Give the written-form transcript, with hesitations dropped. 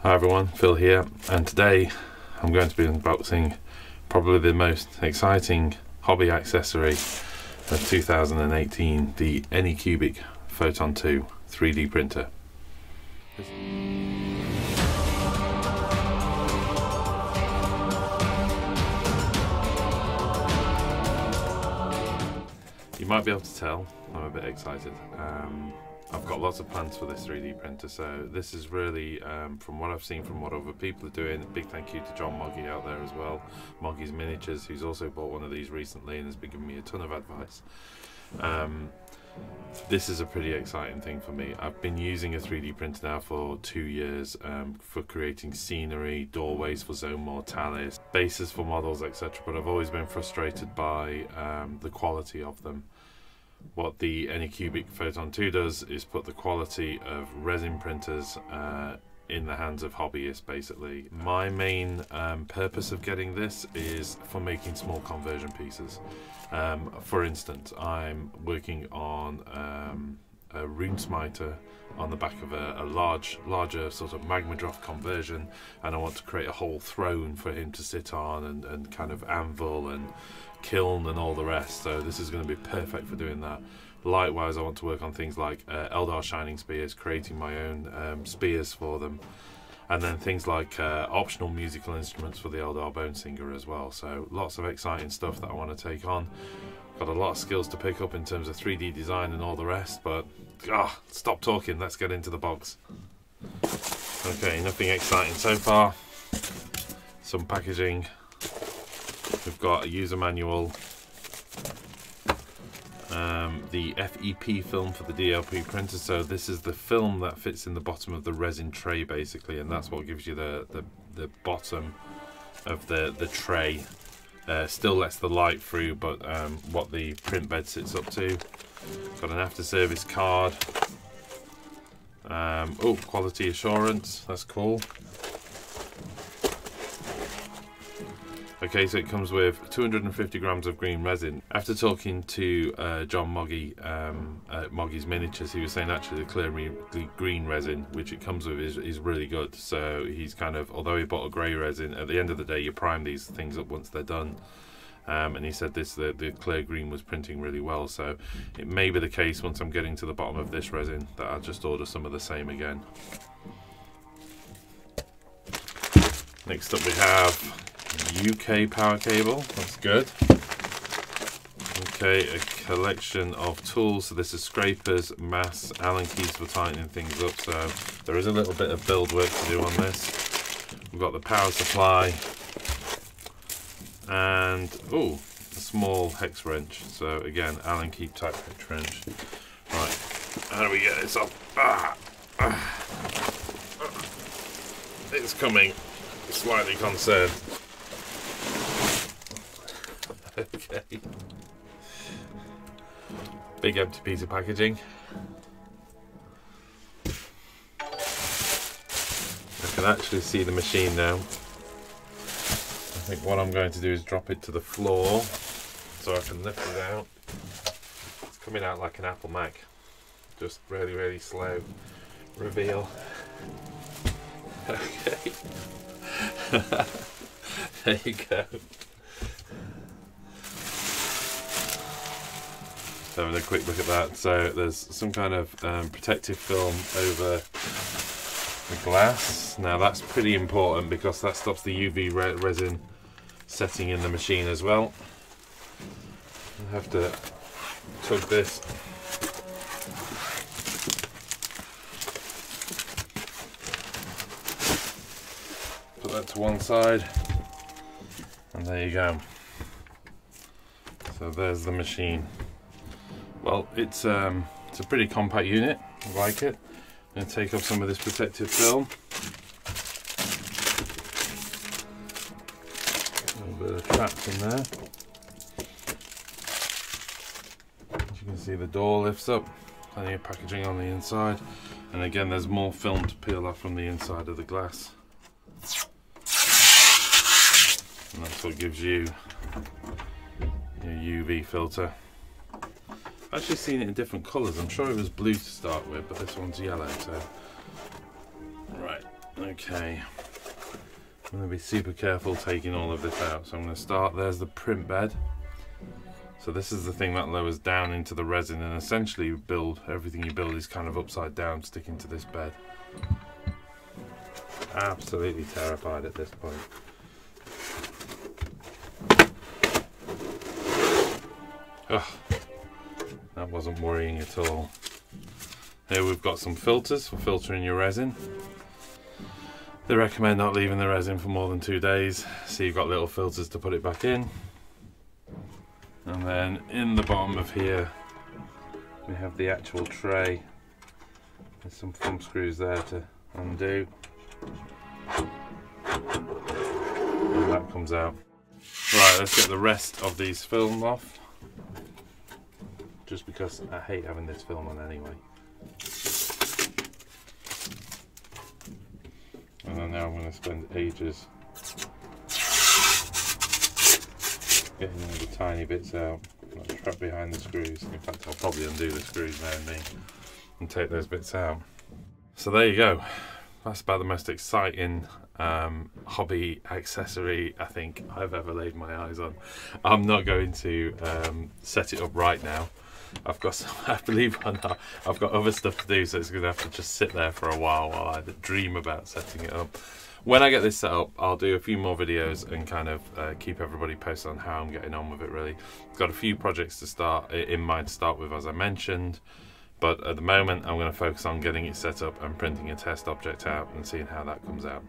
Hi everyone, Phil here, and today I'm going to be unboxing probably the most exciting hobby accessory of 2018, the ANYCUBIC Photon 2 3D printer. You might be able to tell I'm a bit excited. I've got lots of plans for this 3D printer, so this is really, from what I've seen from what other people are doing, big thank you to John Moggy out there as well, Moggy's Miniatures, who's also bought one of these recently and has been giving me a ton of advice. This is a pretty exciting thing for me. I've been using a 3D printer now for 2 years for creating scenery, doorways for Zone Mortalis, bases for models, etc. But I've always been frustrated by the quality of them. What the ANYCUBIC Photon 2 does is put the quality of resin printers in the hands of hobbyists, basically. My main purpose of getting this is for making small conversion pieces. For instance, I'm working on a rune smiter on the back of a larger sort of magmadroth conversion, and I want to create a whole throne for him to sit on and kind of anvil and kiln and all the rest, so this is going to be perfect for doing that. Likewise, I want to work on things like Eldar Shining Spears, creating my own spears for them, and then things like optional musical instruments for the Eldar Bone Singer as well. So lots of exciting stuff that I want to take on. Got a lot of skills to pick up in terms of 3D design and all the rest, but stop talking, let's get into the box. Okay, nothing exciting so far. Some packaging. We've got a user manual, the FEP film for the DLP printer. So this is the film that fits in the bottom of the resin tray, basically, and that's what gives you the bottom of the tray. Still lets the light through, but what the print bed sits up to. Got an after service card. Oh, quality assurance, that's cool. Okay, so it comes with 250 grams of green resin. After talking to John Moggy at Moggy's Miniatures, he was saying actually the clear green resin, which it comes with, is really good. So he's kind of, although he bought a grey resin, at the end of the day you prime these things up once they're done. And he said the clear green was printing really well, so it may be the case once I'm getting to the bottom of this resin that I'll just order some of the same again. Next up we have UK power cable, that's good. Okay, a collection of tools. So this is scrapers, mass, Allen keys for tightening things up, so there is a little bit of build work to do on this. We've got the power supply and a small hex wrench, so again Allen key type hex wrench. Right, how do we get this up? It's coming, slightly concerned. Okay, big empty piece of packaging. I can actually see the machine now. I think what I'm going to do is drop it to the floor so I can lift it out. It's coming out like an Apple Mac, just really slow reveal. Okay. There you go. Having a quick look at that. So there's some kind of protective film over the glass. Now that's pretty important because that stops the UV resin setting in the machine as well. I have to tug this. Put that to one side, and there you go. So there's the machine. Well, it's a pretty compact unit. I like it. I'm going to take off some of this protective film. A little bit of traps in there. As you can see, the door lifts up. Plenty of packaging on the inside. And again, there's more film to peel off from the inside of the glass. And that's what gives you your UV filter. I've actually seen it in different colours. I'm sure it was blue to start with, but this one's yellow, so... Right, Okay, I'm going to be super careful taking all of this out. So I'm going to start, there's the print bed. So this is the thing that lowers down into the resin, and essentially you build, everything you build is kind of upside down sticking to this bed. Absolutely terrified at this point. Ugh, that wasn't worrying at all. Here we've got some filters for filtering your resin. They recommend not leaving the resin for more than 2 days, so you've got little filters to put it back in. And then in the bottom of here we have the actual tray. There's some thumb screws there to undo. And that comes out. Right, let's get the rest of these film off. Just because I hate having this film on anyway. And then now I'm going to spend ages getting all the tiny bits out that are trapped behind the screws. In fact, I'll probably undo the screws now and take those bits out. So there you go. That's about the most exciting hobby accessory I think I've ever laid my eyes on. I'm not going to set it up right now. I've got some, I believe it or not, I've got other stuff to do, so it's going to have to just sit there for a while I dream about setting it up. When I get this set up, I'll do a few more videos and kind of keep everybody posted on how I'm getting on with it really. I've got a few projects to start in mind to start with, as I mentioned, but at the moment I'm going to focus on getting it set up and printing a test object out and seeing how that comes out.